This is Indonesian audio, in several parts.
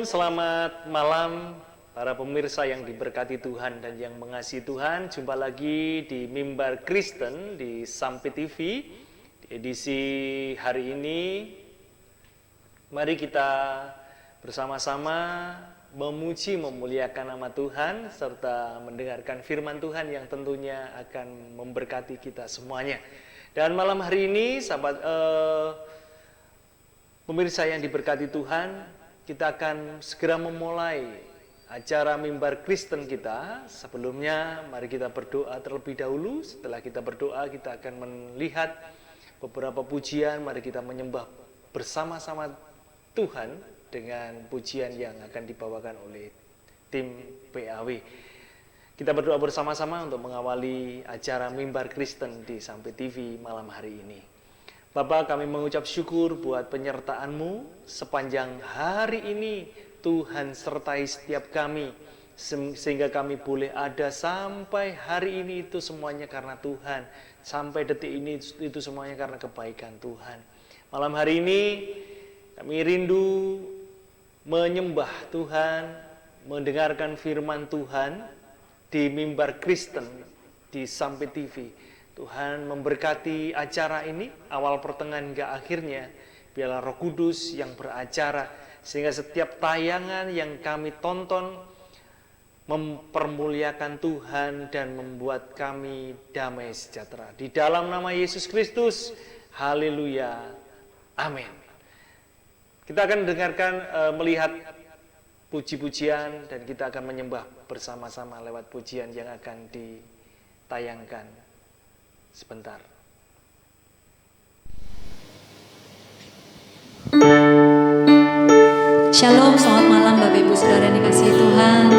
selamat malam para pemirsa yang diberkati Tuhan dan yang mengasihi Tuhan. Jumpa lagi di Mimbar Kristen di Sampai TV. Di edisi hari ini, mari kita bersama-sama memuji, memuliakan nama Tuhan, serta mendengarkan firman Tuhan yang tentunya akan memberkati kita semuanya. Dan malam hari ini, sahabat pemirsa yang diberkati Tuhan, kita akan segera memulai acara Mimbar Kristen kita. Sebelumnya, mari kita berdoa terlebih dahulu. Setelah kita berdoa, kita akan melihat beberapa pujian. Mari kita menyembah bersama-sama Tuhan dengan pujian yang akan dibawakan oleh tim PAW. Kita berdoa bersama-sama untuk mengawali acara Mimbar Kristen di Sampai TV malam hari ini. Bapa, kami mengucap syukur buat penyertaan-Mu sepanjang hari ini. Tuhan sertai setiap kami, sehingga kami boleh ada sampai hari ini. Itu semuanya karena Tuhan. Sampai detik ini itu semuanya karena kebaikan Tuhan. Malam hari ini kami rindu menyembah Tuhan, mendengarkan firman Tuhan di Mimbar Kristen di Sampai TV. Tuhan memberkati acara ini, awal pertengahan hingga akhirnya. Biarlah Roh Kudus yang beracara, sehingga setiap tayangan yang kami tonton mempermuliakan Tuhan dan membuat kami damai sejahtera. Di dalam nama Yesus Kristus, haleluya, amin. Kita akan dengarkan, melihat puji-pujian, dan kita akan menyembah bersama-sama lewat pujian yang akan ditayangkan sebentar. Shalom, selamat malam Bapak Ibu Saudara yang dikasihi Tuhan.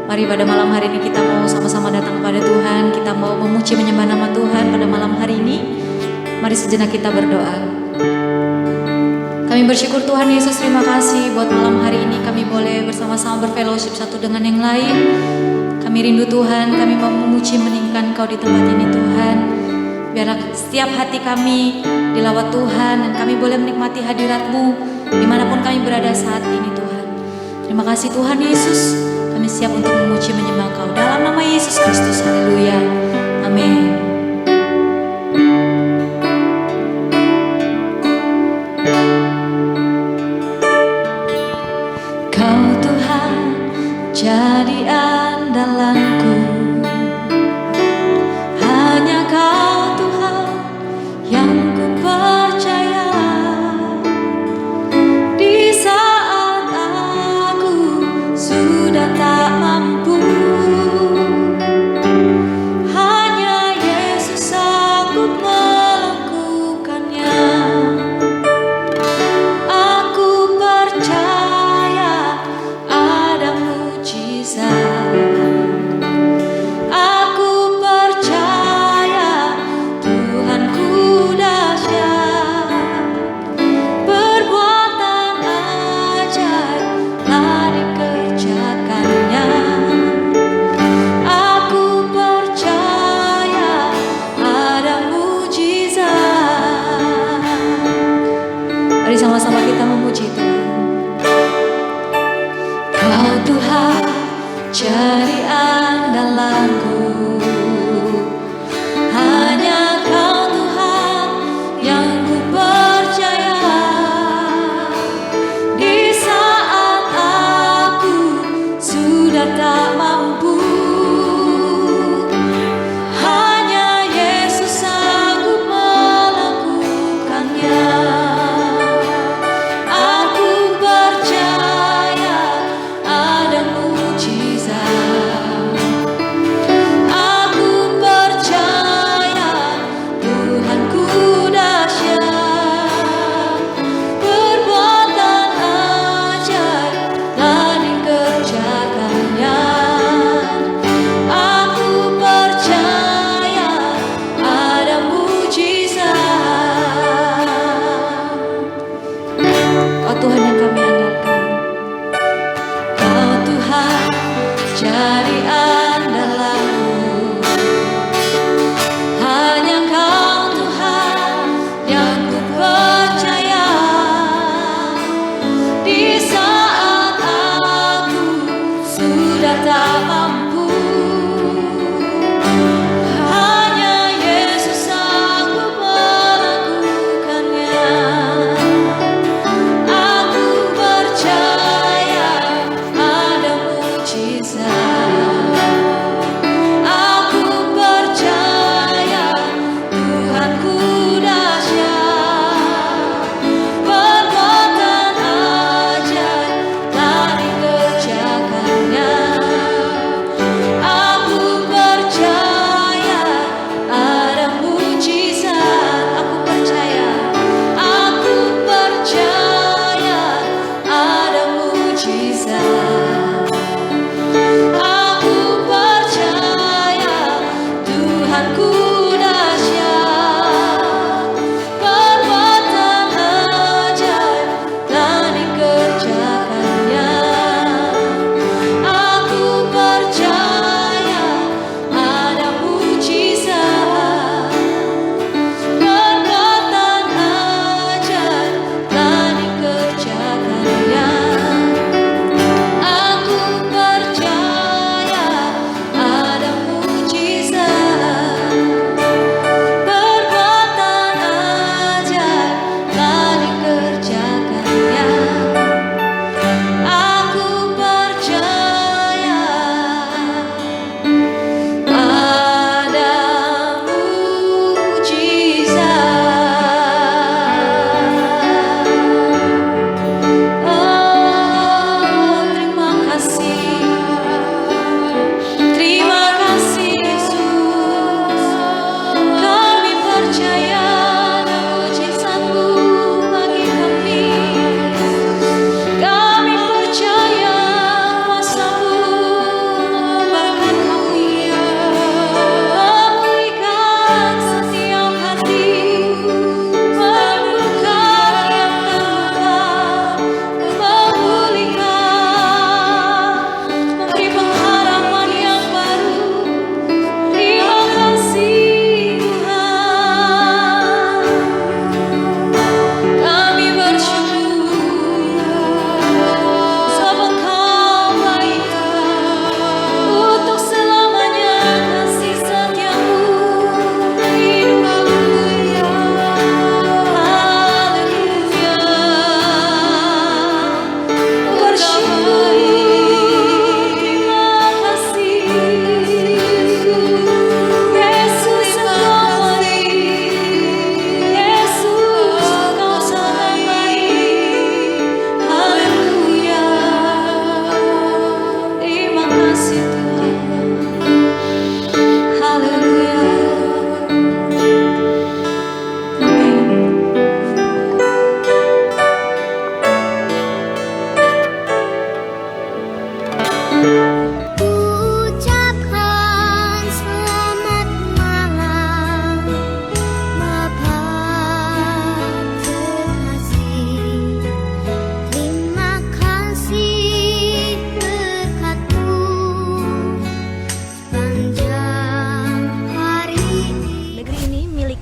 Mari pada malam hari ini kita mau sama-sama datang kepada Tuhan. Kita mau memuji menyembah nama Tuhan pada malam hari ini. Mari sejenak kita berdoa. Kami bersyukur Tuhan Yesus, terima kasih buat malam hari ini kami boleh bersama-sama berfellowship satu dengan yang lain. Kami rindu Tuhan, kami mau memuji meninggikan Engkau di tempat ini Tuhan. Biarlah setiap hati kami dilawat Tuhan dan kami boleh menikmati hadirat-Mu dimanapun kami berada saat ini Tuhan. Terima kasih Tuhan Yesus, kami siap untuk memuji menyembah Engkau dalam nama Yesus Kristus, haleluya, amin. Kau Tuhan jadi andalanku, hanya Kau Tuhan yang ku percaya. Di saat aku sudah tak mampu,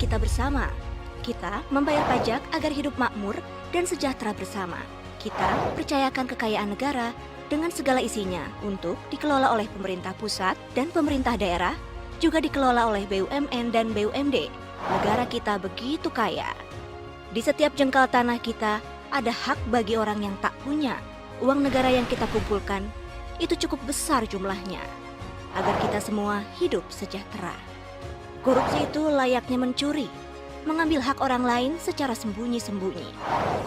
kita bersama. Kita membayar pajak agar hidup makmur dan sejahtera bersama. Kita percayakan kekayaan negara dengan segala isinya untuk dikelola oleh pemerintah pusat dan pemerintah daerah, juga dikelola oleh BUMN dan BUMD. Negara kita begitu kaya. Di setiap jengkal tanah kita ada hak bagi orang yang tak punya. Uang negara yang kita kumpulkan itu cukup besar jumlahnya, agar kita semua hidup sejahtera. Korupsi itu layaknya mencuri, mengambil hak orang lain secara sembunyi-sembunyi.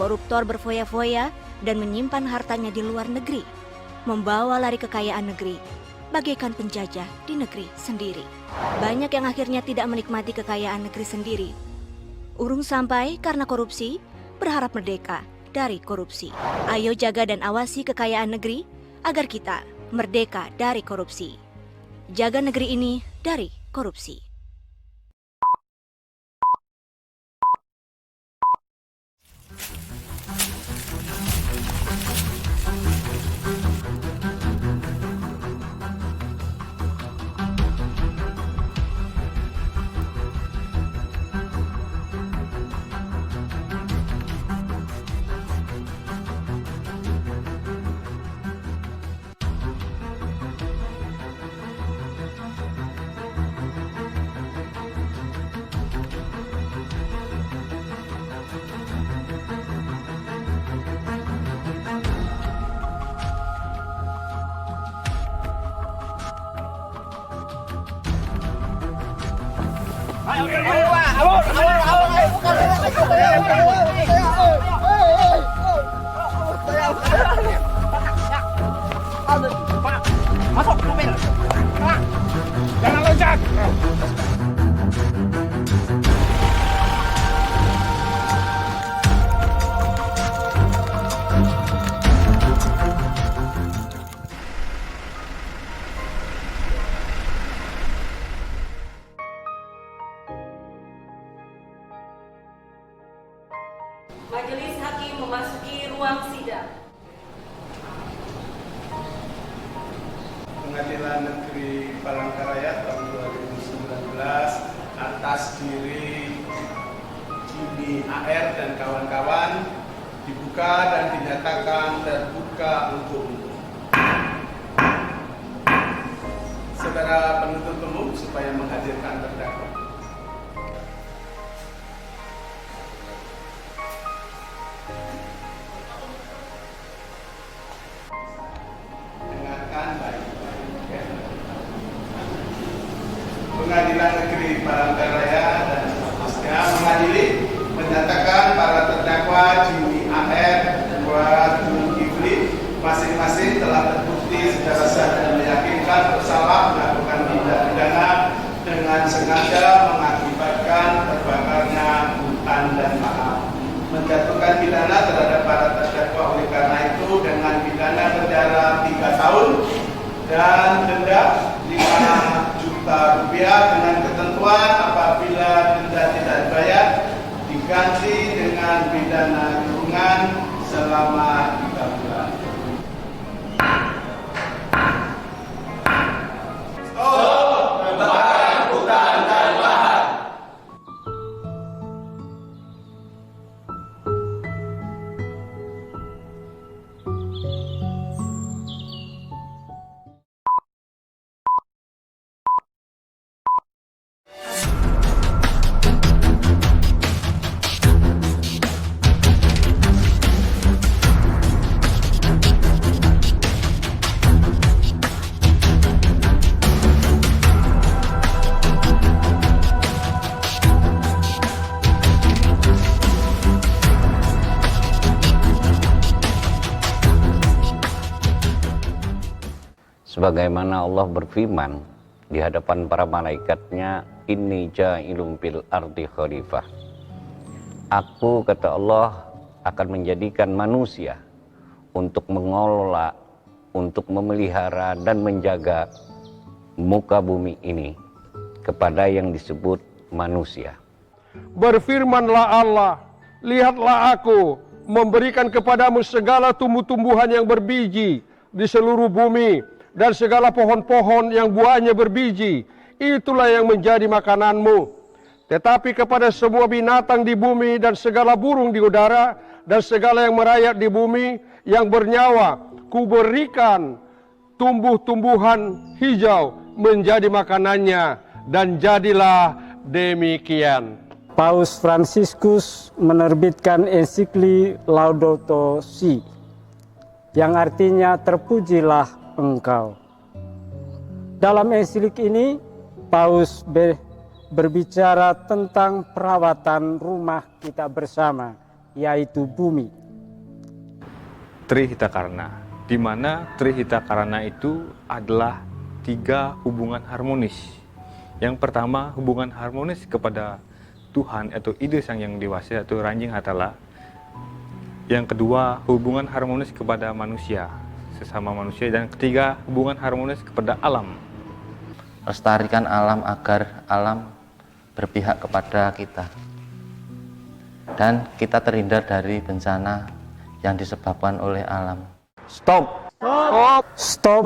Koruptor berfoya-foya dan menyimpan hartanya di luar negeri, membawa lari kekayaan negeri, bagaikan penjajah di negeri sendiri. Banyak yang akhirnya tidak menikmati kekayaan negeri sendiri. Urung sampai karena korupsi, berharap merdeka dari korupsi. Ayo jaga dan awasi kekayaan negeri agar kita merdeka dari korupsi. Jaga negeri ini dari korupsi. Masuk mobil. Jangan loncat. Majelis Hakim memasuki ruang sidang. Pengadilan Negeri Palangkaraya tahun 2019 atas diri Jimmy AR dan kawan-kawan dibuka dan dinyatakan terbuka untuk umum. Saudara penuntut umum supaya menghadirkan terdakwa. Dengarkan baik-baik. Pengadilan Negeri Palangkaraya dan seterusnya mengadili menyatakan para terdakwa Jimmy AR dan Zulkifli masing-masing telah terbukti secara sah dan meyakinkan bersalah melakukan tindak pidana dengan sengaja mengakibatkan terbakarnya hutan dan lahan, menjatuhkan pidana terhadap para terdakwa oleh karena itu dengan pidana penjara 3 tahun dan denda 5 juta rupiah dengan ketentuan apabila denda tidak dibayar diganti dengan pidana kurungan selama 3 bulan. Stop pembakaran hutan dan lahan. Sebagaimana Allah berfirman di hadapan para malaikatnya, inni ja'ilun fil ardi khalifah. Aku, kata Allah, akan menjadikan manusia untuk mengelola, untuk memelihara dan menjaga muka bumi ini kepada yang disebut manusia. Berfirmanlah Allah, lihatlah aku memberikan kepadamu segala tumbuh-tumbuhan yang berbiji di seluruh bumi dan segala pohon-pohon yang buahnya berbiji, itulah yang menjadi makananmu. Tetapi kepada semua binatang di bumi dan segala burung di udara dan segala yang merayap di bumi yang bernyawa, kuberikan tumbuh-tumbuhan hijau menjadi makanannya, dan jadilah demikian. Paus Fransiskus menerbitkan ensikli Laudato Si, yang artinya terpujilah engkau. Dalam ensiklik ini, Paus berbicara tentang perawatan rumah kita bersama, yaitu bumi. Trihitakarna, di mana Trihitakarna itu adalah 3 hubungan harmonis. Yang pertama, hubungan harmonis kepada Tuhan atau ide sang yang dewasa atau Ranjing Hatala. Yang kedua, hubungan harmonis kepada manusia, sesama manusia. Dan ketiga, hubungan harmonis kepada alam. Lestarikan alam agar alam berpihak kepada kita, dan kita terhindar dari bencana yang disebabkan oleh alam. Stop. Stop. Stop.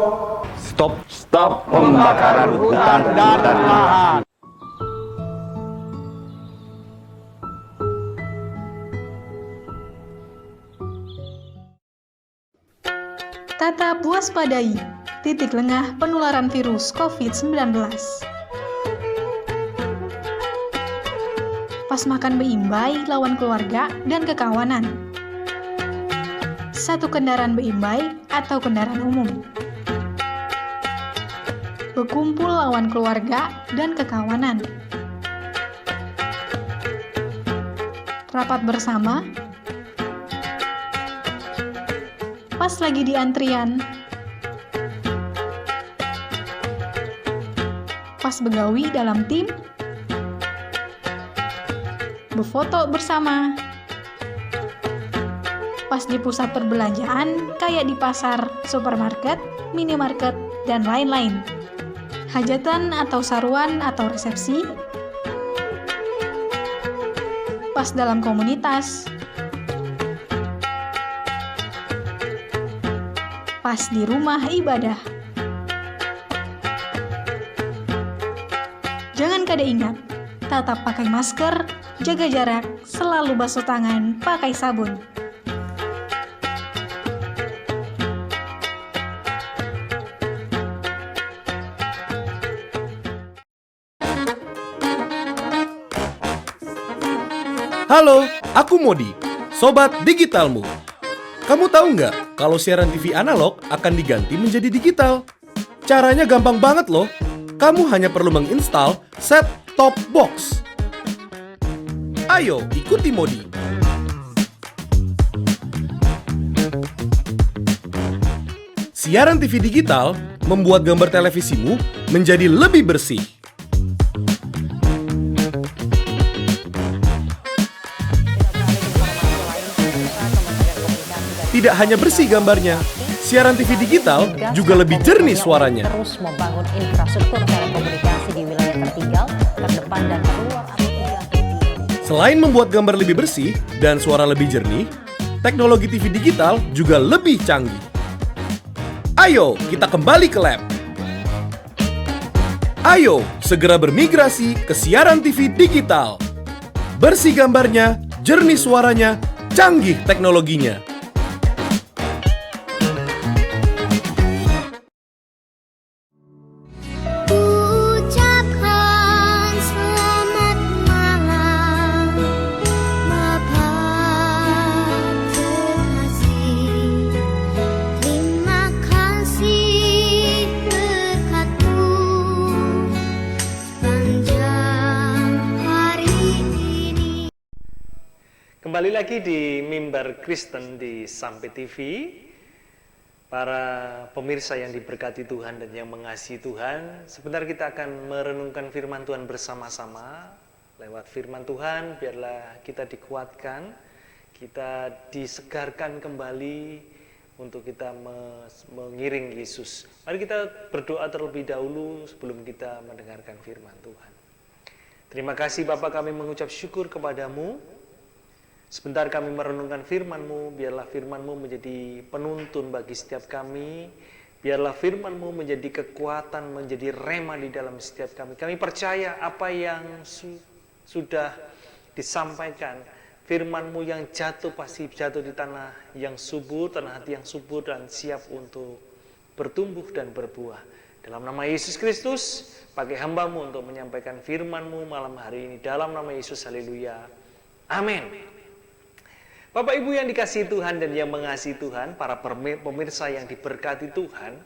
Stop. Stop pembakaran hutan dan lahan. Tetap waspadai, titik lengah penularan virus COVID-19. Pas makan beimbai lawan keluarga dan kekawanan. Satu kendaraan beimbai atau kendaraan umum. Berkumpul lawan keluarga dan kekawanan. Rapat bersama. Pas lagi di antrian. Pas begawi dalam tim. Berfoto bersama. Pas di pusat perbelanjaan kayak di pasar, supermarket, minimarket, dan lain-lain. Hajatan atau saruan atau resepsi. Pas dalam komunitas. Pas di rumah ibadah. Jangan kada ingat, tetap pakai masker, jaga jarak, selalu basuh tangan, pakai sabun. Halo, aku Modi, Sobat Digitalmu. Kamu tahu nggak kalau siaran TV analog akan diganti menjadi digital? Caranya gampang banget loh. Kamu hanya perlu menginstal set-top box. Ayo, ikuti Modi. Siaran TV digital membuat gambar televisimu menjadi lebih bersih. Tidak hanya bersih gambarnya, siaran TV digital juga lebih jernih suaranya. Terus membangun infrastruktur telekomunikasi di wilayah tertinggal, terdepan dan terluar. Selain membuat gambar lebih bersih dan suara lebih jernih, teknologi TV digital juga lebih canggih. Ayo, kita kembali ke lab. Ayo, segera bermigrasi ke siaran TV digital. Bersih gambarnya, jernih suaranya, canggih teknologinya. Kembali lagi di Mimbar Kristen di Sampai TV. Para pemirsa yang diberkati Tuhan dan yang mengasihi Tuhan, sebentar kita akan merenungkan firman Tuhan bersama-sama. Lewat firman Tuhan, biarlah kita dikuatkan, kita disegarkan kembali untuk kita mengiring Yesus. Mari kita berdoa terlebih dahulu sebelum kita mendengarkan firman Tuhan. Terima kasih Bapa, kami mengucap syukur kepadamu. Sebentar kami merenungkan firman-Mu, biarlah firman-Mu menjadi penuntun bagi setiap kami. Biarlah firman-Mu menjadi kekuatan, menjadi rema di dalam setiap kami. Kami percaya apa yang sudah disampaikan, firman-Mu yang jatuh pasti jatuh di tanah yang subur, tanah hati yang subur dan siap untuk bertumbuh dan berbuah. Dalam nama Yesus Kristus, pakai hamba-Mu untuk menyampaikan firman-Mu malam hari ini. Dalam nama Yesus, haleluya. Amin. Bapak Ibu yang dikasihi Tuhan dan yang mengasihi Tuhan, para pemirsa yang diberkati Tuhan,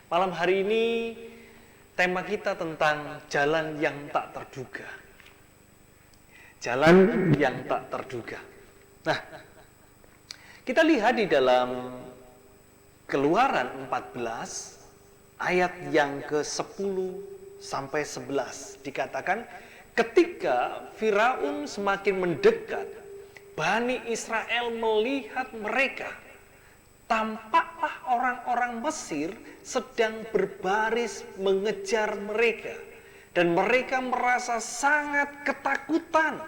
malam hari ini tema kita tentang jalan yang tak terduga. Jalan yang tak terduga. Nah, kita lihat di dalam Keluaran 14 ayat yang ke-10 sampai 11 dikatakan, ketika Firaun semakin mendekat, Bani Israel melihat mereka, tampaklah orang-orang Mesir sedang berbaris mengejar mereka, dan mereka merasa sangat ketakutan.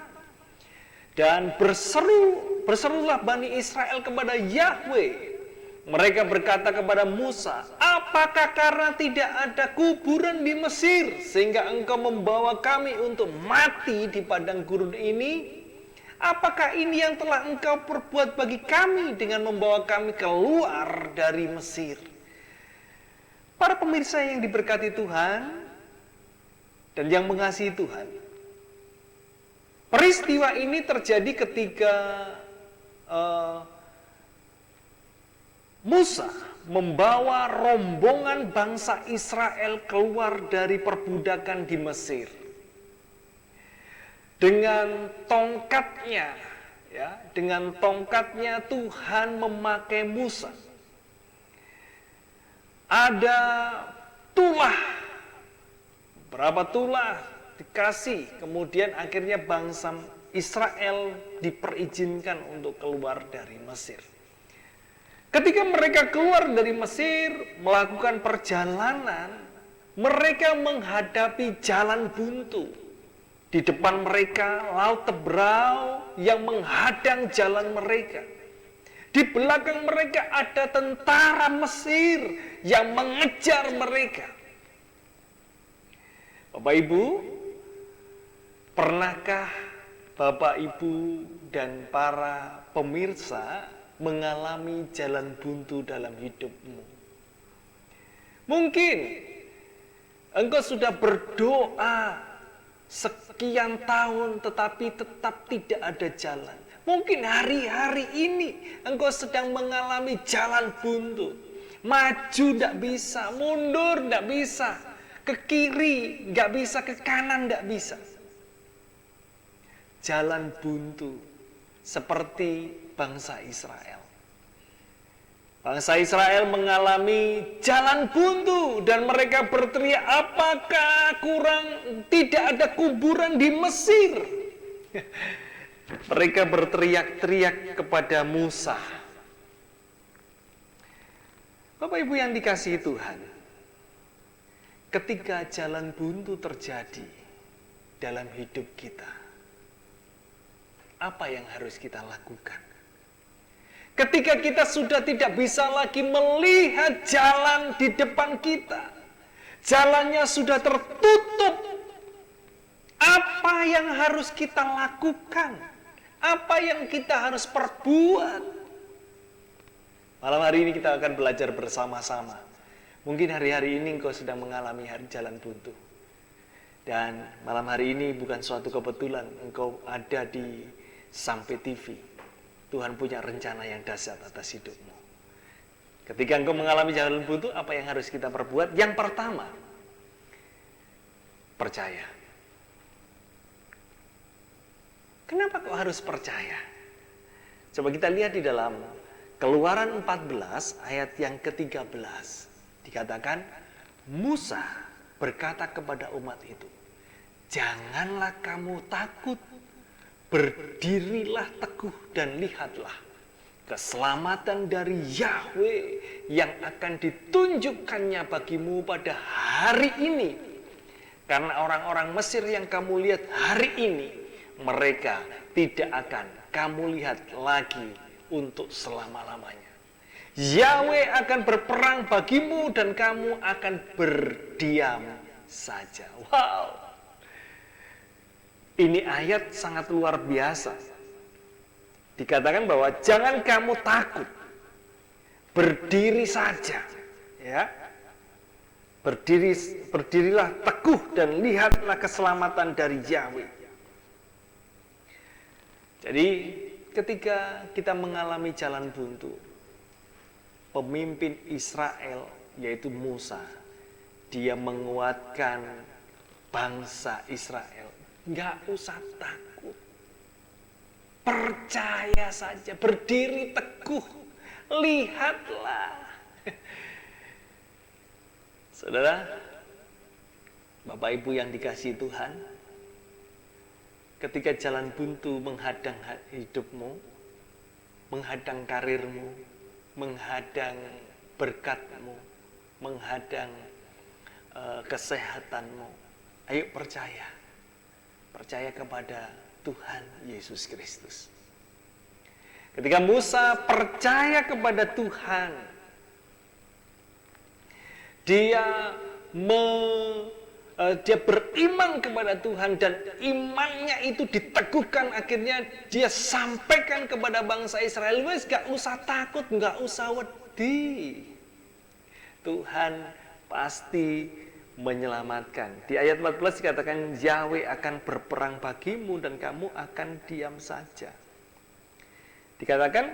Dan berserulah Bani Israel kepada Yahweh. Mereka berkata kepada Musa, apakah karena tidak ada kuburan di Mesir sehingga engkau membawa kami untuk mati di padang gurun ini? Apakah ini yang telah engkau perbuat bagi kami dengan membawa kami keluar dari Mesir? Para pemirsa yang diberkati Tuhan dan yang mengasihi Tuhan, peristiwa ini terjadi ketika Musa membawa rombongan bangsa Israel keluar dari perbudakan di Mesir. Dengan tongkatnya, ya, dengan tongkatnya Tuhan memakai Musa. Ada tulah, berapa tulah dikasih, kemudian akhirnya bangsa Israel diperizinkan untuk keluar dari Mesir. Ketika mereka keluar dari Mesir, melakukan perjalanan, mereka menghadapi jalan buntu. Di depan mereka laut Tebrau yang menghadang jalan mereka. Di belakang mereka ada tentara Mesir yang mengejar mereka. Bapak Ibu, pernahkah Bapak Ibu dan para pemirsa mengalami jalan buntu dalam hidupmu? Mungkin engkau sudah berdoa sekian tahun tetapi tetap tidak ada jalan. Mungkin hari-hari ini engkau sedang mengalami jalan buntu. Maju tidak bisa, mundur tidak bisa, ke kiri nggak bisa, ke kanan nggak bisa. Jalan buntu seperti bangsa Israel. Bangsa Israel mengalami jalan buntu dan mereka berteriak, apakah tidak ada kuburan di Mesir? Mereka berteriak-teriak kepada Musa. Bapak Ibu yang dikasihi Tuhan, ketika jalan buntu terjadi dalam hidup kita, apa yang harus kita lakukan? Ketika kita sudah tidak bisa lagi melihat jalan di depan kita, jalannya sudah tertutup, apa yang harus kita lakukan? Apa yang kita harus perbuat? Malam hari ini kita akan belajar bersama-sama. Mungkin hari-hari ini engkau sedang mengalami hari jalan buntu. Dan malam hari ini bukan suatu kebetulan engkau ada di Sampai TV. Tuhan punya rencana yang dahsyat atas hidupmu. Ketika engkau mengalami jalan buntu, apa yang harus kita perbuat? Yang pertama, percaya. Kenapa kok harus percaya? Coba kita lihat di dalam Keluaran 14 ayat yang ke-13. Dikatakan, Musa berkata kepada umat itu, janganlah kamu takut, berdirilah teguh dan lihatlah keselamatan dari Yahweh yang akan ditunjukkannya bagimu pada hari ini. Karena orang-orang Mesir yang kamu lihat hari ini, mereka tidak akan kamu lihat lagi untuk selama-lamanya. Yahweh akan berperang bagimu dan kamu akan berdiam saja. Wow. Ini ayat sangat luar biasa. Dikatakan bahwa jangan kamu takut, berdiri saja, ya. Berdirilah teguh dan lihatlah keselamatan dari Yahweh. Jadi ketika kita mengalami jalan buntu, pemimpin Israel yaitu Musa, dia menguatkan bangsa Israel. Nggak usah takut, percaya saja, berdiri teguh, lihatlah. Saudara, Bapak Ibu yang dikasihi Tuhan, ketika jalan buntu menghadang hidupmu, menghadang karirmu, menghadang berkatmu, menghadang kesehatanmu, ayo percaya. Percaya kepada Tuhan Yesus Kristus. Ketika Musa percaya kepada Tuhan, dia beriman kepada Tuhan dan imannya itu diteguhkan, akhirnya dia sampaikan kepada bangsa Israel, wes gak usah takut, gak usah wedi, Tuhan pasti menyelamatkan. Di ayat 14 dikatakan Yahweh akan berperang bagimu dan kamu akan diam saja. Dikatakan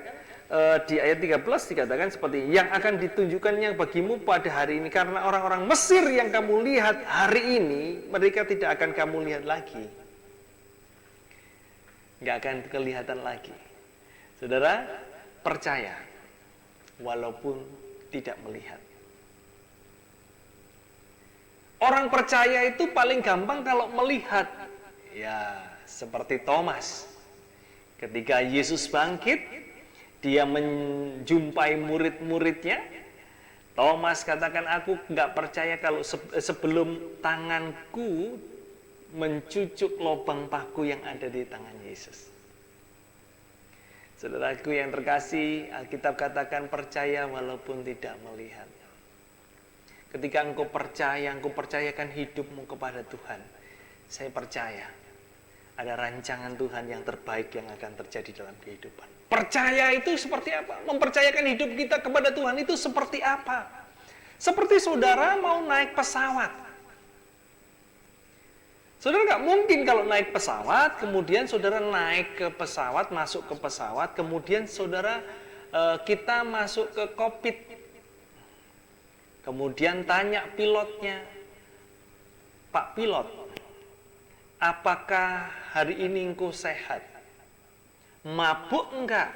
di ayat 13 dikatakan seperti yang akan ditunjukkannya bagimu pada hari ini, karena orang-orang Mesir yang kamu lihat hari ini mereka tidak akan kamu lihat lagi, nggak akan kelihatan lagi. Saudara, percaya walaupun tidak melihat. Orang percaya itu paling gampang kalau melihat, ya seperti Thomas ketika Yesus bangkit, dia menjumpai murid-muridnya. Thomas katakan, aku nggak percaya kalau sebelum tanganku mencucuk lubang paku yang ada di tangan Yesus. Saudaraku yang terkasih, Alkitab katakan percaya walaupun tidak melihat. Ketika engkau percaya, engkau percayakan hidupmu kepada Tuhan, saya percaya ada rancangan Tuhan yang terbaik yang akan terjadi dalam kehidupan. Percaya itu seperti apa? Mempercayakan hidup kita kepada Tuhan itu seperti apa? Seperti saudara mau naik pesawat. Saudara nggak mungkin kalau naik pesawat, kemudian saudara naik ke pesawat, masuk ke pesawat, kemudian saudara kita masuk ke kokpit. Kemudian tanya pilotnya, Pak Pilot, apakah hari ini engkau sehat? Mabuk enggak?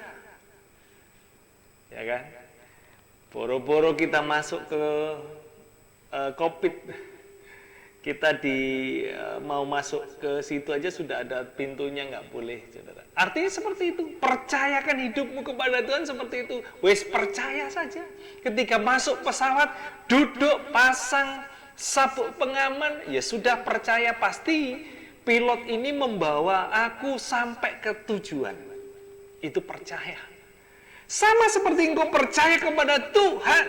Ya kan? Boro-boro kita masuk ke kokpit, kita mau masuk ke situ aja sudah ada pintunya, nggak boleh, saudara. Artinya seperti itu, percayakan hidupmu kepada Tuhan seperti itu. Wes percaya saja. Ketika masuk pesawat, duduk, pasang sabuk pengaman, ya sudah percaya pasti pilot ini membawa aku sampai ke tujuan. Itu percaya. Sama seperti engkau percaya kepada Tuhan.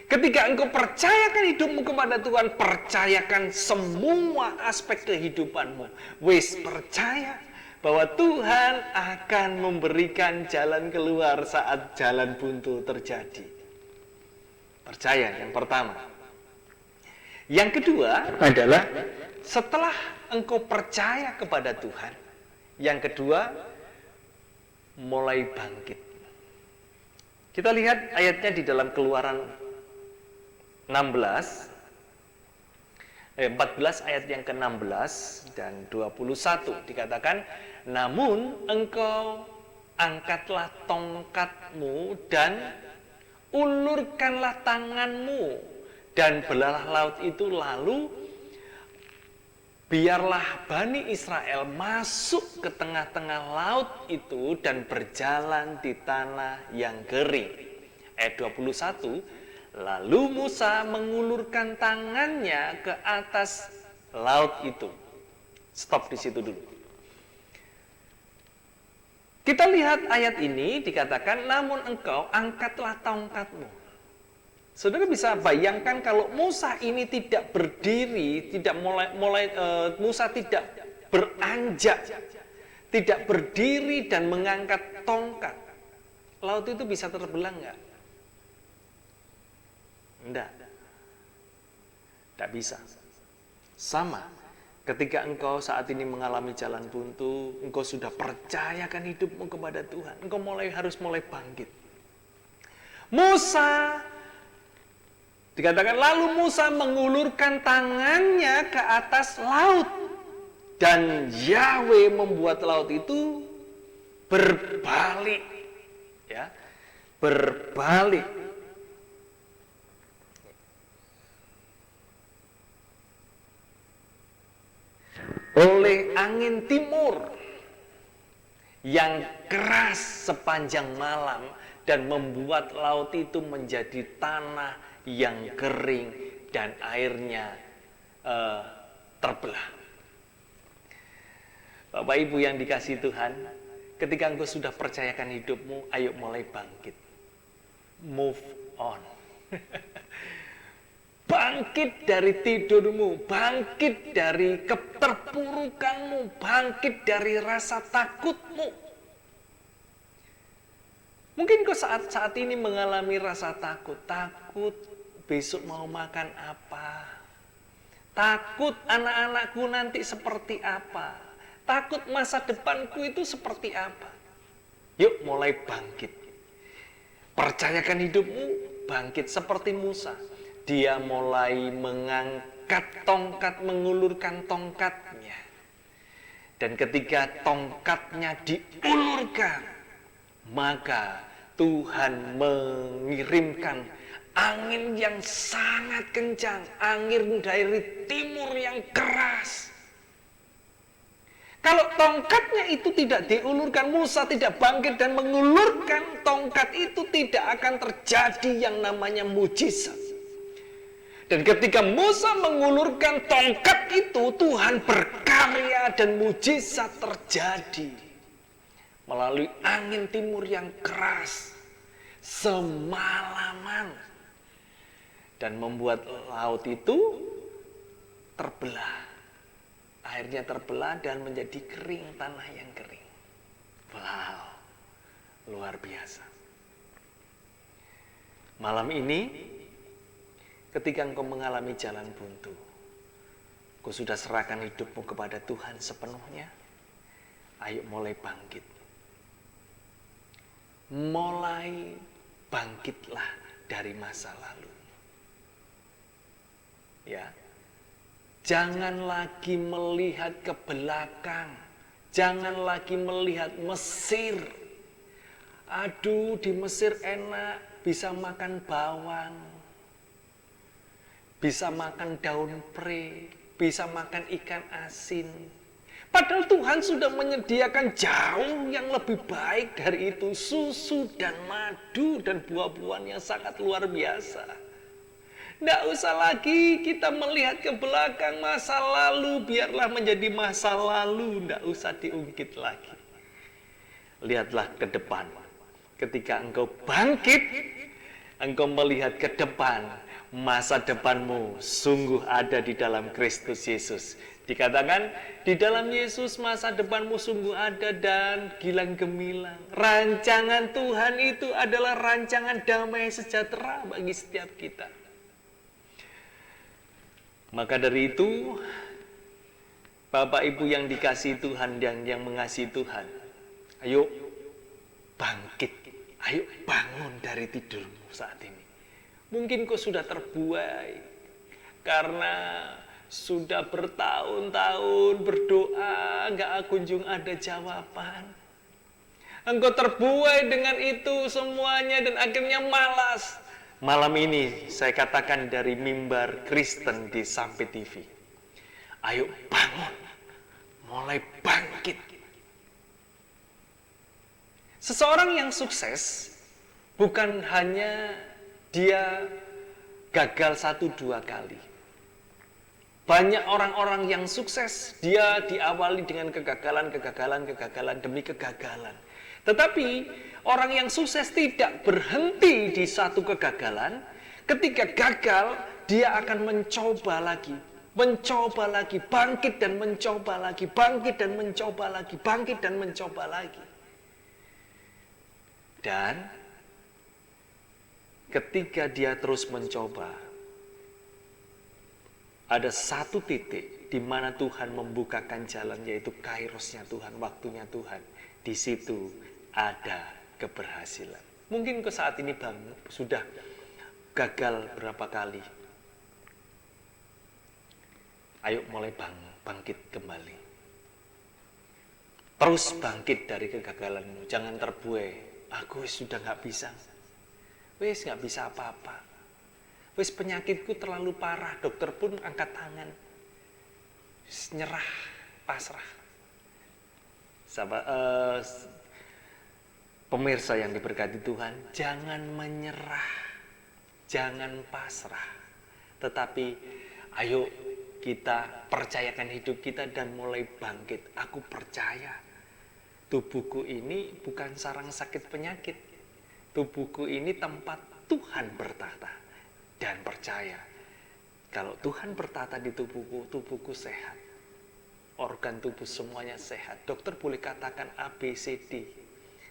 Ketika engkau percayakan hidupmu kepada Tuhan, percayakan semua aspek kehidupanmu. Wes percaya bahwa Tuhan akan memberikan jalan keluar saat jalan buntu terjadi. Percaya yang pertama. Yang kedua adalah setelah engkau percaya kepada Tuhan, yang kedua mulai bangkit. Kita lihat ayatnya di dalam Keluaran 14 ayat yang ke-16 dan 21 dikatakan, namun engkau angkatlah tongkatmu dan ulurkanlah tanganmu dan belalah laut itu, lalu biarlah Bani Israel masuk ke tengah-tengah laut itu dan berjalan di tanah yang kering. Ayat 21, lalu Musa mengulurkan tangannya ke atas laut itu. Stop di situ dulu. Kita lihat ayat ini dikatakan, namun engkau angkatlah tongkatmu. Saudara bisa bayangkan kalau Musa ini tidak berdiri, tidak Musa tidak beranjak, tidak berdiri dan mengangkat tongkat, laut itu bisa terbelah enggak? Enggak. Tidak bisa. Sama, ketika engkau saat ini mengalami jalan buntu, engkau sudah percayakan hidupmu kepada Tuhan, engkau harus mulai bangkit. Musa, dikatakan lalu Musa mengulurkan tangannya ke atas laut, dan Yahweh membuat laut itu berbalik, ya, berbalik. Oleh angin timur yang keras sepanjang malam dan membuat laut itu menjadi tanah yang kering dan airnya terbelah. Bapak Ibu yang dikasihi Tuhan, ketika engkau sudah percayakan hidupmu, ayo mulai bangkit. Move on. Bangkit dari tidurmu, bangkit dari keterpurukanmu, bangkit dari rasa takutmu. Mungkin kau saat ini mengalami rasa takut besok mau makan apa, takut anak-anakku nanti seperti apa, takut masa depanku itu seperti apa. Yuk mulai bangkit, percayakan hidupmu, bangkit seperti Musa. Dia mulai mengangkat tongkat, mengulurkan tongkatnya. Dan ketika tongkatnya diulurkan, maka Tuhan mengirimkan angin yang sangat kencang, angin dari timur yang keras. Kalau tongkatnya itu tidak diulurkan, Musa tidak bangkit dan mengulurkan tongkat itu, tidak akan terjadi yang namanya mujizat. Dan ketika Musa mengulurkan tongkat itu, Tuhan berkarya dan mujizat terjadi melalui angin timur yang keras semalaman dan membuat laut itu terbelah. Airnya terbelah dan menjadi kering, tanah yang kering. Wow, luar biasa. Malam ini, ketika engkau mengalami jalan buntu, kau sudah serahkan hidupmu kepada Tuhan sepenuhnya, ayo mulai bangkit. Mulai bangkitlah dari masa lalu. Ya, jangan lagi melihat ke belakang, jangan lagi melihat Mesir. Aduh, di Mesir enak, bisa makan bawang, bisa makan daun pre, bisa makan ikan asin. Padahal Tuhan sudah menyediakan jauh yang lebih baik dari itu, susu dan madu dan buah-buahan yang sangat luar biasa. Tidak usah lagi kita melihat ke belakang, masa lalu biarlah menjadi masa lalu, tidak usah diungkit lagi. Lihatlah ke depan. Ketika engkau bangkit, engkau melihat ke depan, masa depanmu sungguh ada di dalam Kristus Yesus. Dikatakan, di dalam Yesus masa depanmu sungguh ada dan gilang gemilang. Rancangan Tuhan itu adalah rancangan damai sejahtera bagi setiap kita. Maka dari itu, Bapak Ibu yang dikasihi Tuhan dan yang mengasihi Tuhan, ayo bangkit, ayo bangun dari tidurmu saat ini. Mungkin kau sudah terbuai karena sudah bertahun-tahun berdoa, gak kunjung ada jawaban. Engkau terbuai dengan itu semuanya dan akhirnya malas. Malam ini saya katakan dari mimbar Kristen di Sampai TV, ayo bangun, mulai bangkit. Seseorang yang sukses bukan hanya dia gagal 1-2 kali. Banyak orang-orang yang sukses, dia diawali dengan kegagalan demi kegagalan. Tetapi orang yang sukses tidak berhenti di satu kegagalan. Ketika gagal, dia akan mencoba lagi, mencoba lagi, bangkit dan mencoba lagi, bangkit dan mencoba lagi, bangkit dan mencoba lagi. Dan ketika dia terus mencoba, ada satu titik di mana Tuhan membukakan jalan, yaitu kairosnya Tuhan, waktunya Tuhan. Di situ ada keberhasilan. Mungkin ke saat ini sudah gagal berapa kali. Ayo mulai bangkit kembali. Terus bangkit dari kegagalanmu. Jangan terbuai. Aku sudah gak bisa. Wis gak bisa apa-apa. Wis penyakitku terlalu parah. Dokter pun angkat tangan. Wis nyerah, pasrah. Pemirsa yang diberkati Tuhan, jangan menyerah. Jangan pasrah. Tetapi ayo kita percayakan hidup kita dan mulai bangkit. Aku percaya tubuhku ini bukan sarang sakit penyakit. Tubuhku ini tempat Tuhan bertata. Dan percaya kalau Tuhan bertata di tubuhku, tubuhku sehat. Organ tubuh semuanya sehat. Dokter boleh katakan A, B, C, D.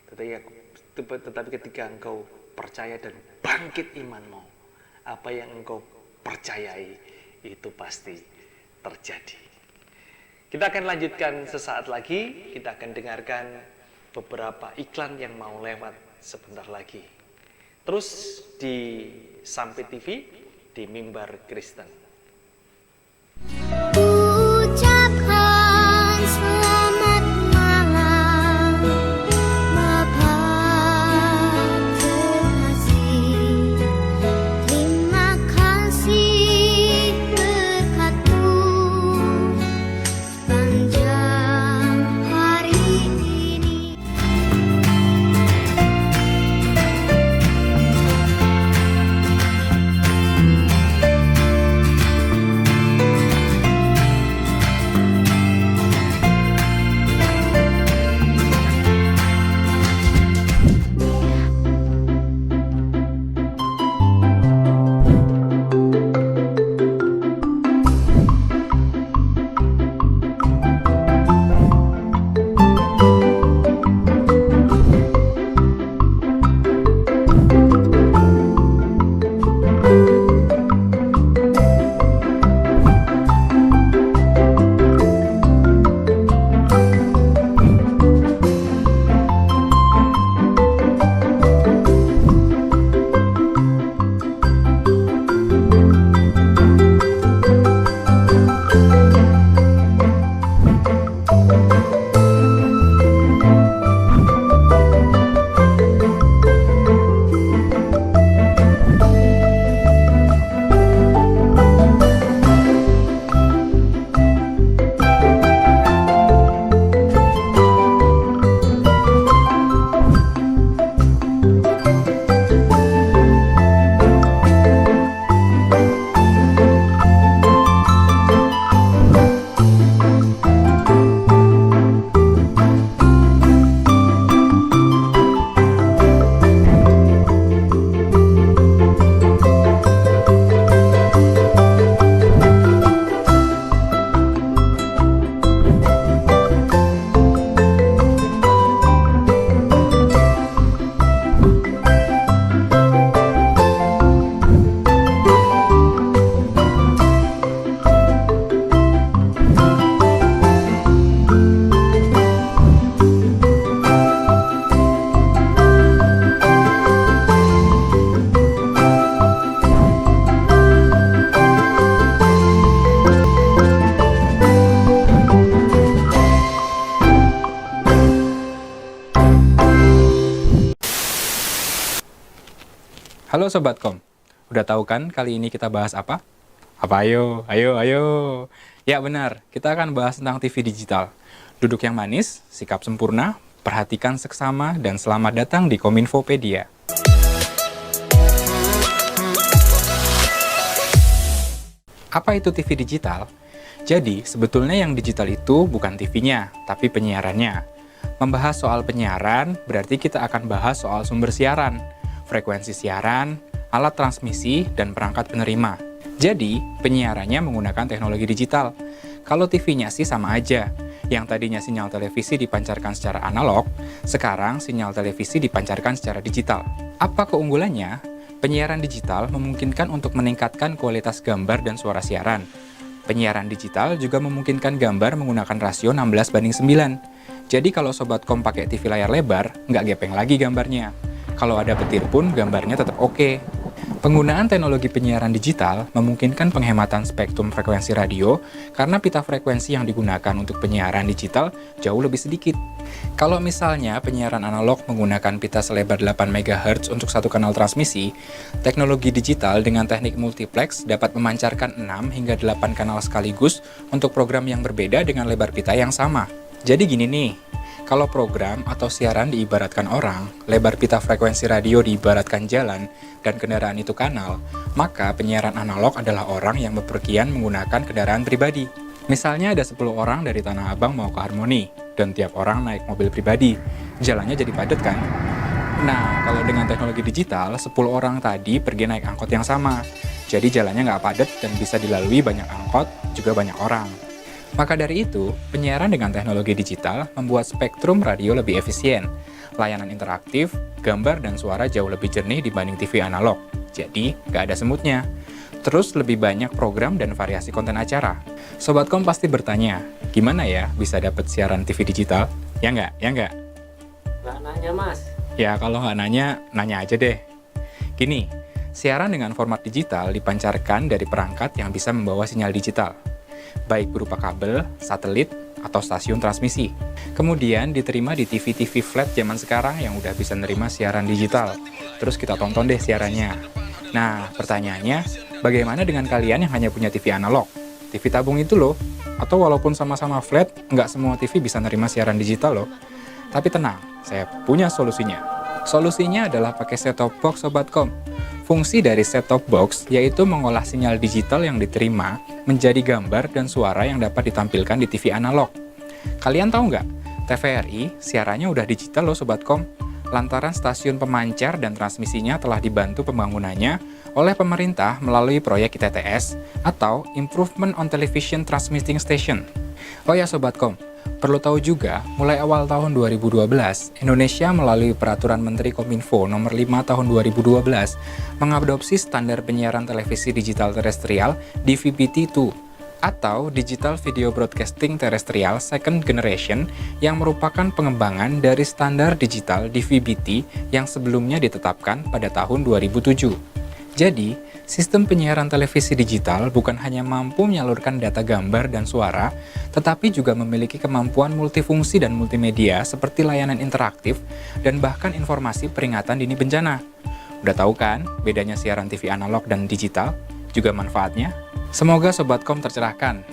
Tetapi ketika engkau percaya dan bangkit imanmu, apa yang engkau percayai itu pasti terjadi. Kita akan lanjutkan sesaat lagi. Kita akan dengarkan beberapa iklan yang mau lewat sebentar lagi. Terus di Sampai TV, di Mimbar Kristen. Ucapkan selamat malam, Bapak terkasih. Terima kasih berkat-Mu sepanjang hari ini. Halo Sobat Kom, udah tahu kan kali ini kita bahas apa? Apa ayo? Ya benar, kita akan bahas tentang TV digital. Duduk yang manis, sikap sempurna, perhatikan seksama, dan selamat datang di Kominfopedia. Apa itu TV digital? Jadi, sebetulnya yang digital itu bukan TV-nya, tapi penyiarannya. Membahas soal penyiaran, berarti kita akan bahas soal sumber siaran, frekuensi siaran, alat transmisi, dan perangkat penerima. Jadi, penyiarannya menggunakan teknologi digital. Kalau TV-nya sih sama aja. Yang tadinya sinyal televisi dipancarkan secara analog, sekarang sinyal televisi dipancarkan secara digital. Apa keunggulannya? Penyiaran digital memungkinkan untuk meningkatkan kualitas gambar dan suara siaran. Penyiaran digital juga memungkinkan gambar menggunakan rasio 16:9. Jadi kalau Sobat Kom pakai TV layar lebar, nggak gepeng lagi gambarnya. Kalau ada petir pun gambarnya tetap oke. Penggunaan teknologi penyiaran digital memungkinkan penghematan spektrum frekuensi radio karena pita frekuensi yang digunakan untuk penyiaran digital jauh lebih sedikit. Kalau misalnya penyiaran analog menggunakan pita selebar 8 MHz untuk satu kanal transmisi, teknologi digital dengan teknik multiplex dapat memancarkan 6 hingga 8 kanal sekaligus untuk program yang berbeda dengan lebar pita yang sama. Jadi gini nih, kalau program atau siaran diibaratkan orang, lebar pita frekuensi radio diibaratkan jalan, dan kendaraan itu kanal, maka penyiaran analog adalah orang yang bepergian menggunakan kendaraan pribadi. Misalnya ada 10 orang dari Tanah Abang mau ke Harmoni, dan tiap orang naik mobil pribadi. Jalannya jadi padat kan? Nah, kalau dengan teknologi digital, 10 orang tadi pergi naik angkot yang sama. Jadi jalannya nggak padat dan bisa dilalui banyak angkot, juga banyak orang. Maka dari itu, penyiaran dengan teknologi digital membuat spektrum radio lebih efisien, layanan interaktif, gambar dan suara jauh lebih jernih dibanding TV analog. Jadi, nggak ada semutnya. Terus lebih banyak program dan variasi konten acara. Sobat Kom pasti bertanya, gimana ya bisa dapat siaran TV digital? Ya nggak? Ya nggak? Nggak nanya, Mas. Ya, kalau nggak nanya, nanya aja deh. Gini, siaran dengan format digital dipancarkan dari perangkat yang bisa membawa sinyal digital, baik berupa kabel, satelit, atau stasiun transmisi. Kemudian diterima di TV-TV flat zaman sekarang yang udah bisa nerima siaran digital. Terus kita tonton deh siarannya. Nah, pertanyaannya, bagaimana dengan kalian yang hanya punya TV analog? TV tabung itu loh. Atau walaupun sama-sama flat, nggak semua TV bisa nerima siaran digital loh. Tapi tenang, saya punya solusinya. Solusinya adalah pakai set-top box Sobat Kom. Fungsi dari set-top box yaitu mengolah sinyal digital yang diterima menjadi gambar dan suara yang dapat ditampilkan di TV analog. Kalian tahu nggak? TVRI siarannya udah digital loh Sobat Kom. Lantaran stasiun pemancar dan transmisinya telah dibantu pembangunannya oleh pemerintah melalui proyek ITTS atau Improvement on Television Transmitting Station. Oh ya Sobat Kom, perlu tahu juga, mulai awal tahun 2012, Indonesia melalui Peraturan Menteri Kominfo Nomor 5 Tahun 2012 mengadopsi standar penyiaran televisi digital terestrial DVB-T2 atau Digital Video Broadcasting Terrestrial Second Generation yang merupakan pengembangan dari standar digital DVB-T yang sebelumnya ditetapkan pada tahun 2007. Jadi, sistem penyiaran televisi digital bukan hanya mampu menyalurkan data gambar dan suara, tetapi juga memiliki kemampuan multifungsi dan multimedia seperti layanan interaktif dan bahkan informasi peringatan dini bencana. Udah tahu kan bedanya siaran TV analog dan digital? Juga manfaatnya? Semoga Sobat Kom tercerahkan.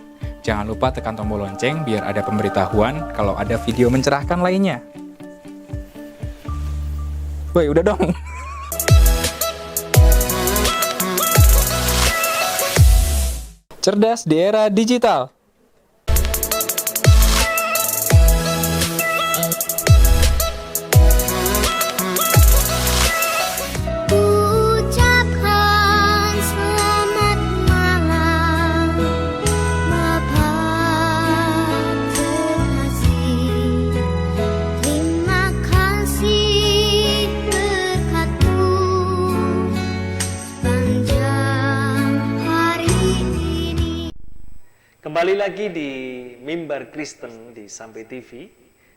Jangan lupa tekan tombol lonceng biar ada pemberitahuan kalau ada video mencerahkan lainnya. Woi, udah dong. Cerdas di era digital. Ucapkan selamat malam, Bapak terkasih. Terima kasih berkat-Mu sepanjang hari ini. Kembali lagi di Mimbar Kristen di Sampai TV.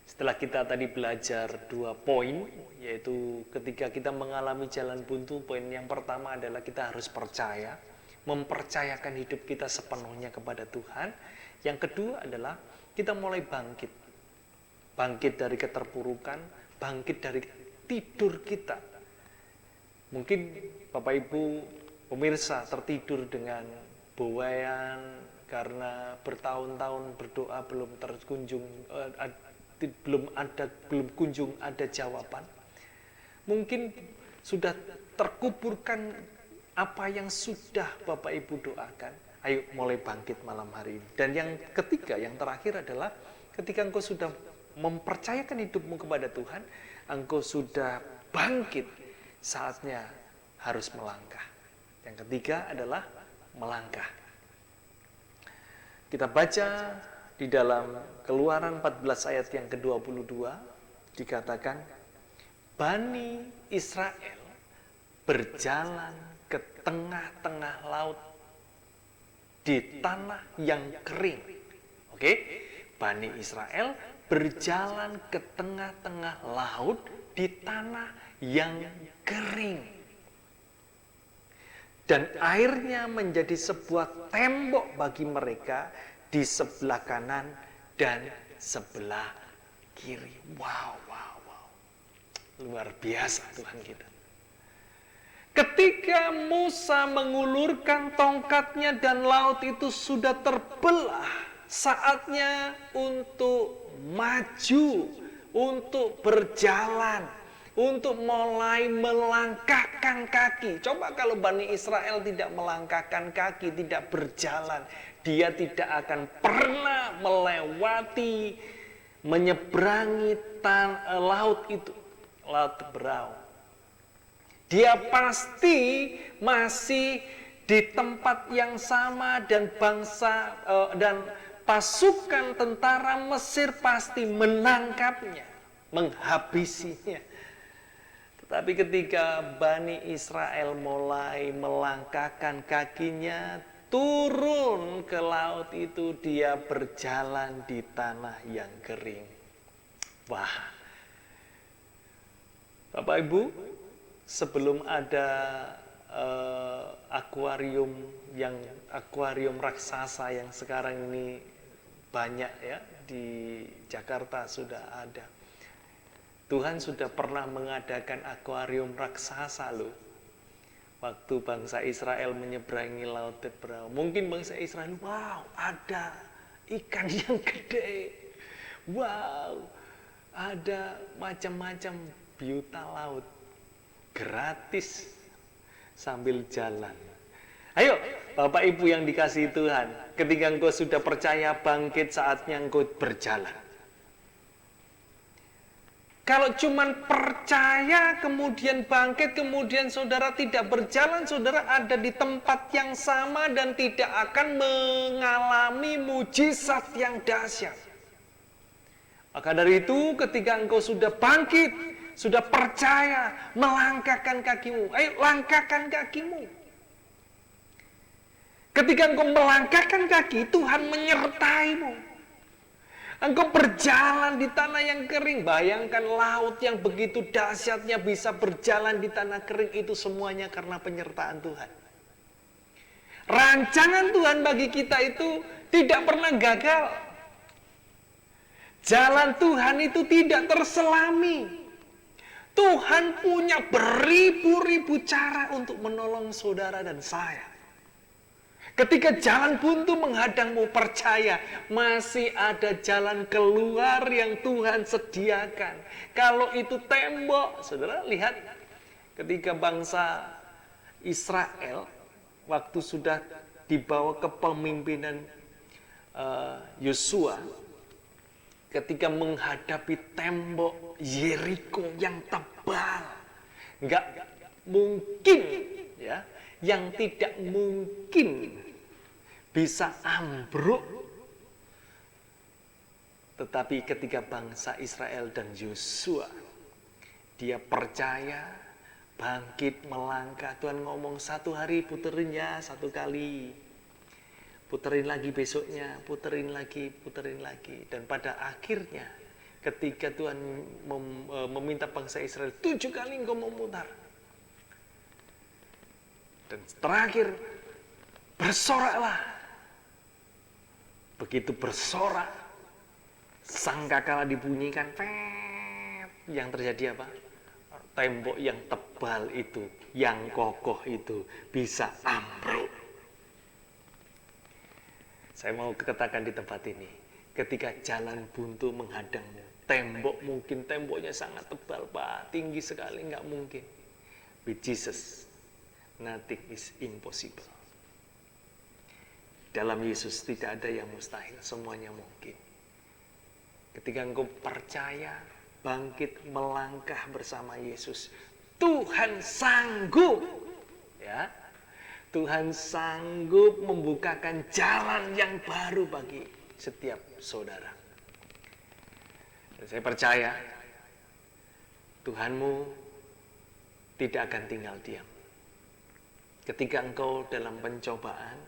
Setelah kita tadi belajar 2 poin, yaitu ketika kita mengalami jalan buntu, poin yang pertama adalah kita harus percaya, mempercayakan hidup kita sepenuhnya kepada Tuhan. Yang kedua adalah kita mulai bangkit. Bangkit dari keterpurukan, bangkit dari tidur kita. Mungkin Bapak Ibu pemirsa tertidur dengan buayan karena bertahun-tahun berdoa belum kunjung ada jawaban. Mungkin sudah terkuburkan apa yang sudah Bapak Ibu doakan. Ayo mulai bangkit malam hari ini. Dan yang ketiga, yang terakhir adalah ketika engkau sudah mempercayakan hidupmu kepada Tuhan, engkau sudah bangkit, saatnya harus melangkah. Yang ketiga adalah melangkah. Kita baca di dalam Keluaran 14 ayat yang ke-22 dikatakan, Bani Israel berjalan ke tengah-tengah laut di tanah yang kering. Oke, Bani Israel berjalan ke tengah-tengah laut di tanah yang kering. Dan airnya menjadi sebuah tembok bagi mereka di sebelah kanan dan sebelah kiri. Wow. Luar biasa Tuhan kita. Ketika Musa mengulurkan tongkatnya dan laut itu sudah terbelah, saatnya untuk maju, untuk berjalan, untuk mulai melangkahkan kaki. Coba kalau Bani Israel tidak melangkahkan kaki, tidak berjalan, dia tidak akan pernah melewati, menyeberangi laut itu, laut Teberau. Dia pasti masih di tempat yang sama dan bangsa dan pasukan tentara Mesir pasti menangkapnya, menghabisinya. Tetapi ketika Bani Israel mulai melangkahkan kakinya turun ke laut itu, dia berjalan di tanah yang kering. Wah, Bapak Ibu, sebelum ada akuarium raksasa yang sekarang ini banyak ya di Jakarta sudah ada. Tuhan sudah pernah mengadakan akuarium raksasa loh. Waktu bangsa Israel menyeberangi laut Teberau. Mungkin bangsa Israel, wow, ada ikan yang gede. Wow, ada macam-macam biota laut. Gratis sambil jalan. Ayo Bapak Ibu yang dikasihi Tuhan, ketika engkau sudah percaya bangkit, saatnya engkau berjalan. Kalau cuman percaya kemudian bangkit, kemudian saudara tidak berjalan, saudara ada di tempat yang sama dan tidak akan mengalami mujizat yang dahsyat. Maka dari itu ketika engkau sudah bangkit, sudah percaya, melangkahkan kakimu. Ayo langkahkan kakimu. Ketika engkau melangkahkan kaki, Tuhan menyertaimu. Engkau berjalan di tanah yang kering. Bayangkan laut yang begitu dahsyatnya bisa berjalan di tanah kering. Itu semuanya karena penyertaan Tuhan. Rancangan Tuhan bagi kita itu tidak pernah gagal. Jalan Tuhan itu tidak terselami. Tuhan punya beribu-ribu cara untuk menolong saudara dan saya. Ketika jalan buntu menghadangmu, percaya masih ada jalan keluar yang Tuhan sediakan. Kalau itu tembok, saudara lihat ketika bangsa Israel waktu sudah dibawa ke pemimpinan Yosua, ketika menghadapi tembok Yeriko yang tebal, nggak mungkin ya, yang tidak mungkin bisa ambruk. Tetapi ketika bangsa Israel dan Yosua, dia percaya, bangkit, melangkah. Tuhan ngomong 1 hari puterin ya 1 kali, puterin lagi besoknya, puterin lagi. Dan pada akhirnya ketika Tuhan meminta bangsa Israel 7 kali engkau memutar, dan terakhir bersoraklah. Begitu bersorak, sangkakala dibunyikan, yang terjadi apa? Tembok yang tebal itu, yang kokoh itu bisa ambruk. Saya mau katakan di tempat ini, ketika jalan buntu menghadangmu, tembok mungkin temboknya sangat tebal, Pak, tinggi sekali, nggak mungkin. With Jesus, nothing is impossible. Dalam Yesus tidak ada yang mustahil, semuanya mungkin. Ketika engkau percaya, bangkit, melangkah bersama Yesus, Tuhan sanggup, ya. Tuhan sanggup membukakan jalan yang baru bagi setiap saudara. Dan saya percaya Tuhanmu tidak akan tinggal diam. Ketika engkau dalam pencobaan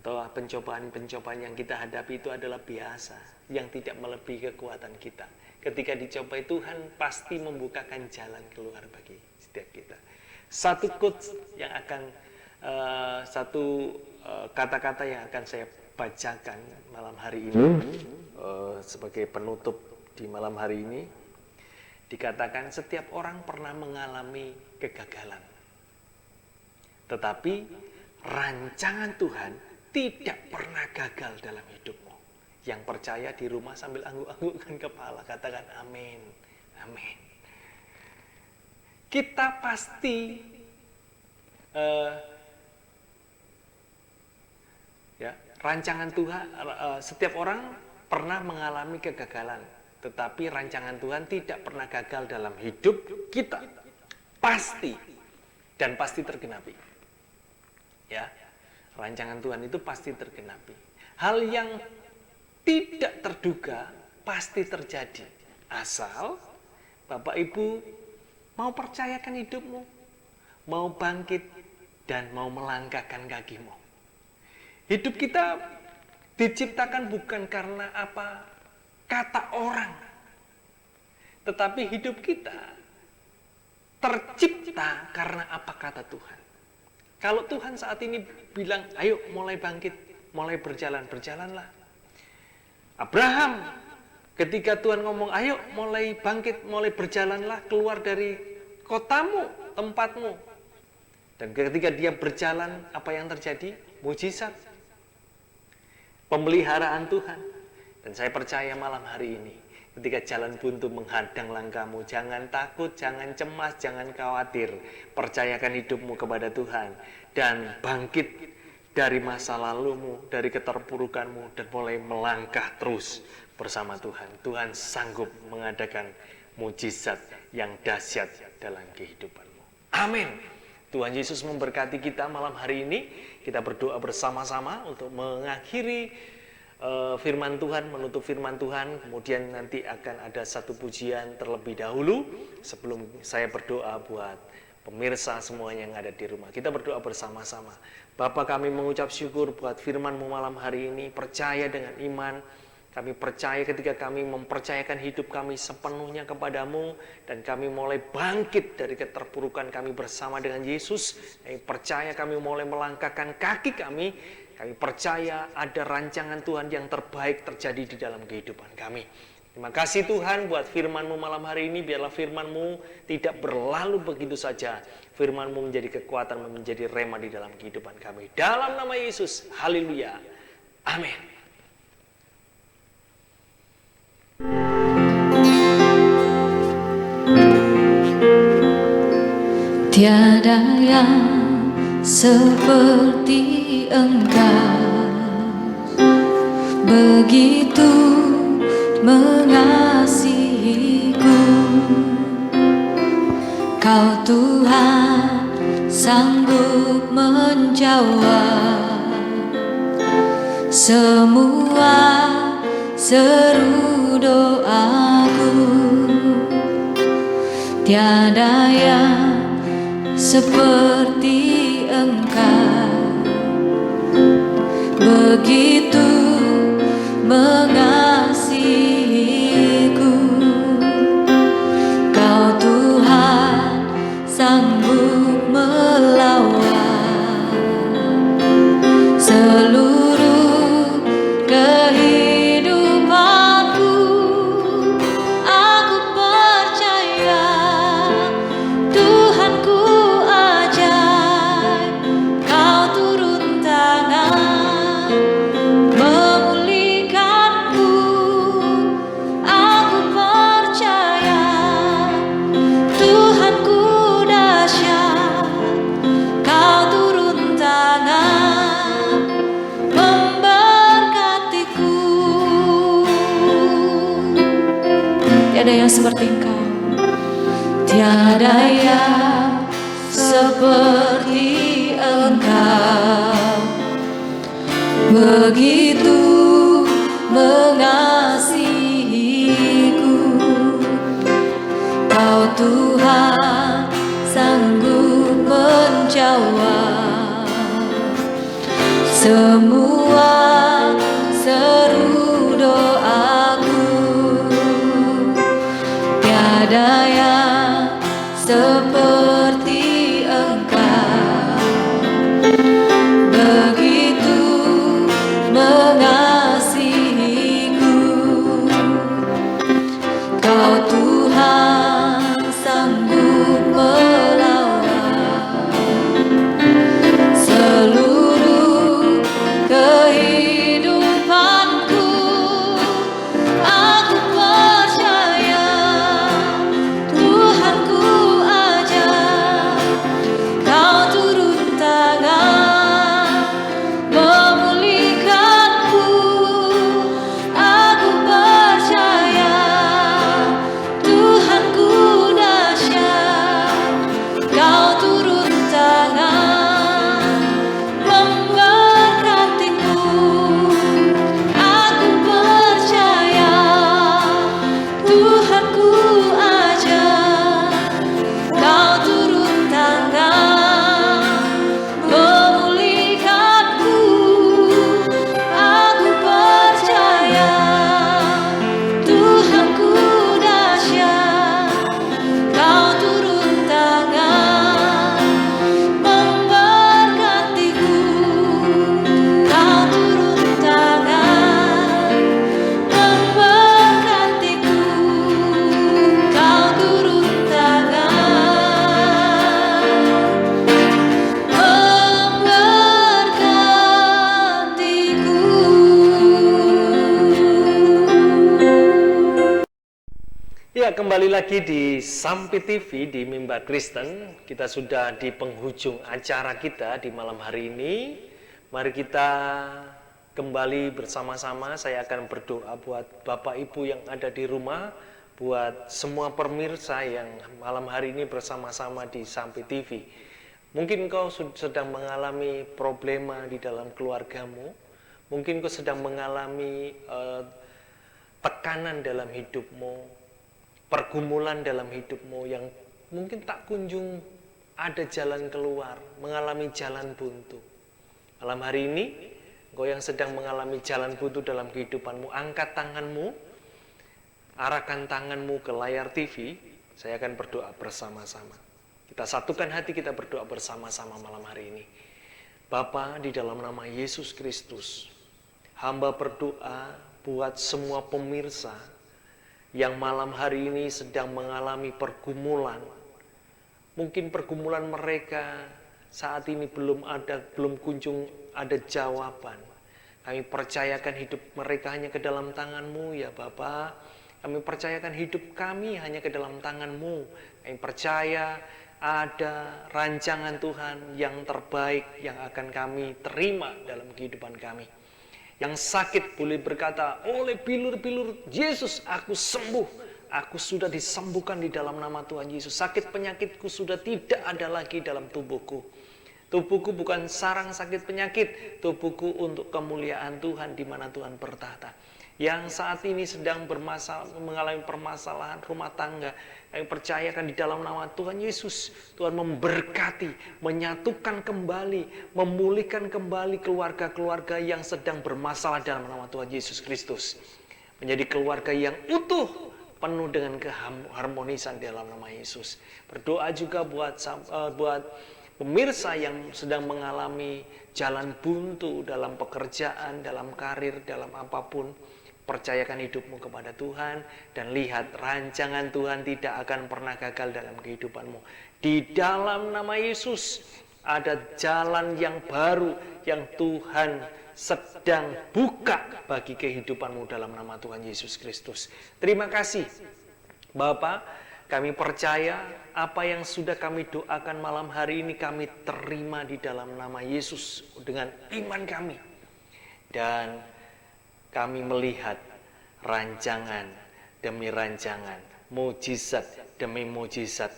atau pencobaan yang kita hadapi itu adalah biasa, yang tidak melebihi kekuatan kita. Ketika dicobai, Tuhan pasti membukakan jalan keluar bagi setiap kita. Satu quotes yang akan kata-kata yang akan saya bacakan malam hari ini sebagai penutup di malam hari ini, dikatakan setiap orang pernah mengalami kegagalan, tetapi rancangan Tuhan tidak pernah gagal dalam hidupmu. Yang percaya di rumah sambil angguk-anggukkan kepala, katakan amin, amin. Kita pasti rancangan Tuhan, setiap orang pernah mengalami kegagalan, tetapi rancangan Tuhan tidak pernah gagal dalam hidup kita. Pasti dan pasti tergenapi. Ya, rancangan Tuhan itu pasti tergenapi. Hal yang tidak terduga pasti terjadi, asal Bapak Ibu mau percayakan hidupmu, mau bangkit dan mau melangkahkan kakimu. Hidup kita diciptakan bukan karena apa kata orang, tetapi hidup kita tercipta karena apa kata Tuhan. Kalau Tuhan saat ini bilang, ayo mulai bangkit, mulai berjalan, berjalanlah. Abraham, ketika Tuhan ngomong, ayo mulai bangkit, mulai berjalanlah, keluar dari kotamu, tempatmu. Dan ketika dia berjalan, apa yang terjadi? Mujizat. Pemeliharaan Tuhan. Dan saya percaya malam hari ini, ketika jalan buntu menghadang langkahmu, jangan takut, jangan cemas, jangan khawatir. Percayakan hidupmu kepada Tuhan dan bangkit dari masa lalumu, dari keterpurukanmu, dan mulai melangkah terus bersama Tuhan. Tuhan sanggup mengadakan mujizat yang dahsyat dalam kehidupanmu. Amin. Tuhan Yesus memberkati kita malam hari ini. Kita berdoa bersama-sama untuk mengakhiri firman Tuhan, menutup firman Tuhan. Kemudian nanti akan ada satu pujian terlebih dahulu sebelum saya berdoa buat pemirsa semuanya yang ada di rumah. Kita berdoa bersama-sama. Bapa, kami mengucap syukur buat firman-Mu malam hari ini. Percaya dengan iman. Kami percaya ketika kami mempercayakan hidup kami sepenuhnya kepadamu, dan kami mulai bangkit dari keterpurukan kami bersama dengan Yesus. Kami percaya kami mulai melangkahkan kaki kami. Kami percaya ada rancangan Tuhan yang terbaik terjadi di dalam kehidupan kami. Terima kasih Tuhan buat firman-Mu malam hari ini. Biarlah firman-Mu tidak berlalu begitu saja. Firman-Mu menjadi kekuatan, menjadi rema di dalam kehidupan kami. Dalam nama Yesus, haleluya. Amin. Tiada yang seperti Engkau, begitu mengasihiku. Kau Tuhan sanggup menjawab semua seru doaku. Tiada yang seperti Engkau, begitu mengasihiku. Kau Tuhan sanggup melawan seluruh kehidupanku. Aku percaya Tuhanku ajaib, Kau turun tangan memulihkanku. Aku percaya Tuhanku dahsyat, Kau turun tangan memberkatiku. Tiada yang seperti Engkau, tiada yang seperti Engkau, begitu mengasihiku. Kau Tuhan sanggup menjawab semua seru doaku. Tiada yang seperti Engkau, begitu mengasihiku. Kau Tuhan sanggup melawan seluruh kehidupanku. Aku percaya Tuhanku aja, Kau turun tangan memulihkanku. Aku percaya Tuhanku dahsyat, Kau turun tangan memberkatiku. Aku percaya Tuhanku aja, Kau turun tangan memulihkanku. Aku percaya Tuhanku dahsyat, Kau turun tangan memberkatiku. Kau turun tangan memberkatiku. Kau turun tangan memberkatiku. Ya, kembali lagi di Sampai TV di Mimbar Kristen. Kita sudah di penghujung acara kita di malam hari ini. Mari kita kembali bersama-sama. Saya akan berdoa buat Bapak Ibu yang ada di rumah, buat semua pemirsa yang malam hari ini bersama-sama di Sampai TV. Mungkin kau sedang mengalami problema di dalam keluargamu. Mungkin kau sedang mengalami tekanan dalam hidupmu, pergumulan dalam hidupmu yang mungkin tak kunjung ada jalan keluar, mengalami jalan buntu. Malam hari ini, engkau yang sedang mengalami jalan buntu dalam kehidupanmu, angkat tanganmu, arahkan tanganmu ke layar TV. Saya akan berdoa bersama-sama. Kita satukan hati, kita berdoa bersama-sama malam hari ini. Bapa, di dalam nama Yesus Kristus, hamba berdoa buat semua pemirsa yang malam hari ini sedang mengalami pergumulan. Mungkin pergumulan mereka saat ini belum kunjung ada jawaban. Kami percayakan hidup mereka hanya ke dalam tangan-Mu ya Bapa. Kami percayakan hidup kami hanya ke dalam tangan-Mu. Kami percaya ada rancangan Tuhan yang terbaik yang akan kami terima dalam kehidupan kami. Yang sakit boleh berkata, oleh bilur-bilur Yesus aku sembuh. Aku sudah disembuhkan di dalam nama Tuhan Yesus. Sakit penyakitku sudah tidak ada lagi dalam tubuhku. Tubuhku bukan sarang sakit penyakit. Tubuhku untuk kemuliaan Tuhan di mana Tuhan bertahta. Yang saat ini sedang mengalami permasalahan rumah tangga, kami percayakan di dalam nama Tuhan Yesus, Tuhan memberkati, menyatukan kembali, memulihkan kembali keluarga-keluarga yang sedang bermasalah dalam nama Tuhan Yesus Kristus. Menjadi keluarga yang utuh, penuh dengan keharmonisan dalam nama Yesus. Berdoa juga buat pemirsa yang sedang mengalami jalan buntu dalam pekerjaan, dalam karir, dalam apapun. Percayakan hidupmu kepada Tuhan dan lihat rancangan Tuhan tidak akan pernah gagal dalam kehidupanmu. Di dalam nama Yesus ada jalan yang baru yang Tuhan sedang buka bagi kehidupanmu dalam nama Tuhan Yesus Kristus. Terima kasih Bapa, kami percaya apa yang sudah kami doakan malam hari ini kami terima di dalam nama Yesus dengan iman kami. Dan kami melihat rancangan demi rancangan, mujizat demi mujizat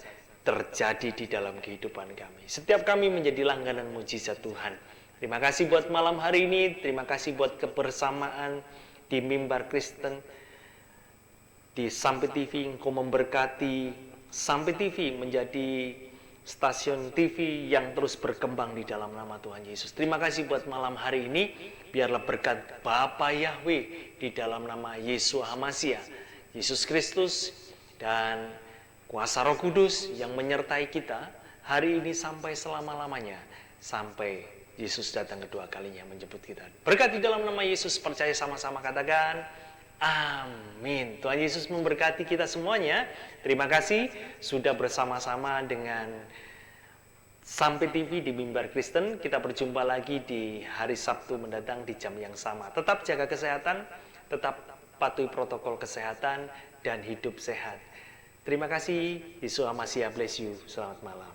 terjadi di dalam kehidupan kami. Setiap kami menjadi langganan mujizat Tuhan. Terima kasih buat malam hari ini, terima kasih buat kebersamaan di Mimbar Kristen, di Sampai TV. Engkau memberkati Sampai TV menjadi stasiun TV yang terus berkembang di dalam nama Tuhan Yesus. Terima kasih buat malam hari ini, biarlah berkat Bapa Yahweh di dalam nama Yeshua HaMashiach, Yesus Kristus, dan kuasa Roh Kudus yang menyertai kita hari ini sampai selama-lamanya, sampai Yesus datang kedua kalinya menjemput kita. Berkat di dalam nama Yesus, percaya sama-sama katakan amin. Tuhan Yesus memberkati kita semuanya. Terima kasih sudah bersama-sama dengan Sampai TV di Mimbar Kristen. Kita berjumpa lagi di hari Sabtu mendatang di jam yang sama. Tetap jaga kesehatan, tetap patuhi protokol kesehatan, dan hidup sehat. Terima kasih. Yesus HaMashiach bless you. Selamat malam.